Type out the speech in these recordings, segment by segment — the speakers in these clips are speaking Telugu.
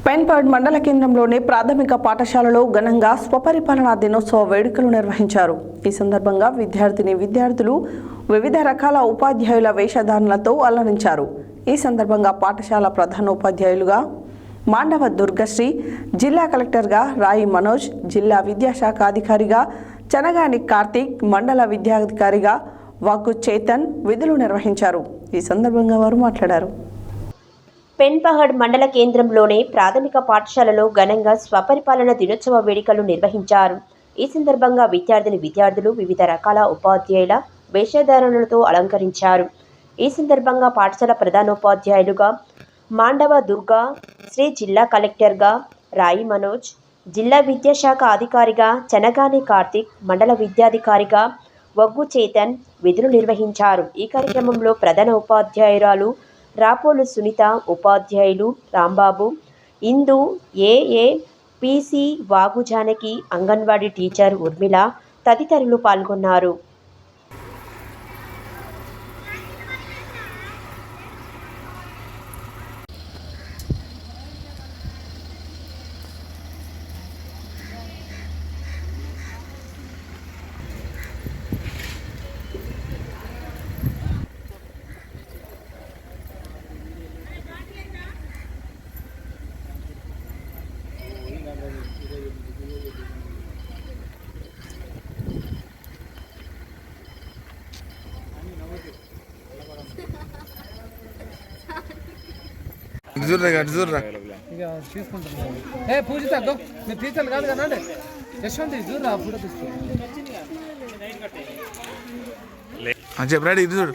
పెన్పర్డ్ మండల కేంద్రంలోని ప్రాథమిక పాఠశాలలో ఘనంగా స్వపరిపాలనా దినోత్సవ వేడుకలు నిర్వహించారు. ఈ సందర్భంగా విద్యార్థులు వివిధ రకాల ఉపాధ్యాయుల వేషధారణలతో అలరించారు. ఈ సందర్భంగా పాఠశాల ప్రధానోపాధ్యాయులుగా మాండవ దుర్గశ్రీ, జిల్లా కలెక్టర్గా రాయి మనోజ్, జిల్లా విద్యాశాఖ అధికారిగా చనగాని కార్తీక్, మండల విద్యాధికారిగా వాకు చేతన్ విధులు నిర్వహించారు. ఈ సందర్భంగా వారు మాట్లాడారు. పెన్పహడ్ మండల కేంద్రంలోని ప్రాథమిక పాఠశాలలో ఘనంగా స్వపరిపాలన దినోత్సవ వేడుకలు నిర్వహించారు. ఈ సందర్భంగా విద్యార్థులు వివిధ రకాల ఉపాధ్యాయుల వేషధారణలతో అలంకరించారు. ఈ సందర్భంగా పాఠశాల ప్రధానోపాధ్యాయులుగా మాండవ దుర్గా శ్రీ, జిల్లా కలెక్టర్గా రాయి మనోజ్, జిల్లా విద్యాశాఖ అధికారిగా చనగాని కార్తీక్, మండల విద్యాధికారిగా వగ్గు చేతన్ విధులు నిర్వహించారు. ఈ కార్యక్రమంలో ప్రధాన ఉపాధ్యాయురాలు రాపోలు సునీత, ఉపాధ్యాయులు రాంబాబు, ఇందు, ఏఏ, పీసీ వాగు జానకి, అంగన్వాడీ టీచర్ ఉర్మిళ తదితరులు పాల్గొన్నారు. పూజ తగ్గ మీరు టీచర్లు కాదు కదా అండి యశ్వంత్ చూడరా ఫోటో తీసుకో చెప్పరాడు ఇది చూడు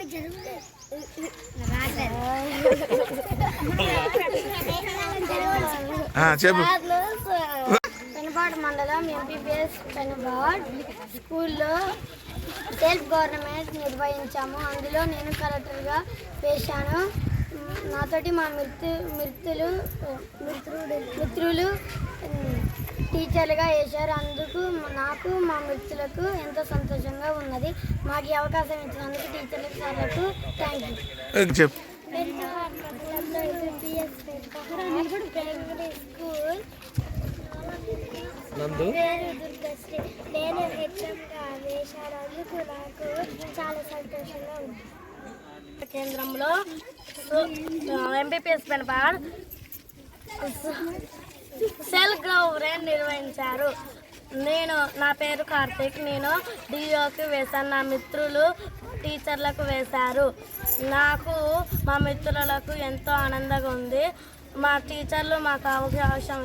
చెప్పు. పెనుబాడు మండలం ఎంపీపీఎస్ పెనుబాడ్ స్కూల్లో సెల్ఫ్ గవర్నమెంట్ నిర్వహించాము. అందులో నేను కలెక్టర్గా వేశాను. నాతోటి మా మిత్రులు టీచర్లుగా వేశారు. అందుకు నాకు మా మిత్రులకు ఎంతో సంతోషంగా ఉన్నది. మాకు ఈ అవకాశం ఇచ్చినందుకు టీచర్లకు సార్లకు థ్యాంక్ యూ. దుర్గశ్రీ నేను హెచ్ఎంగా వేశానందుకు నాకు చాలా సంతోషంగా ఉంది. కేంద్రంలో ఎంపీపీఎస్ పెన్పాడ్ సెల్ గవర్నమెంట్ నిర్వహించారు. నా పేరు కార్తీక్. నేను డిఓకి వేశాను. నా మిత్రులు టీచర్లకు వేశారు. నాకు మా మిత్రులకు ఎంతో ఆనందంగా ఉంది. మా టీచర్లు మాకు అవకాశం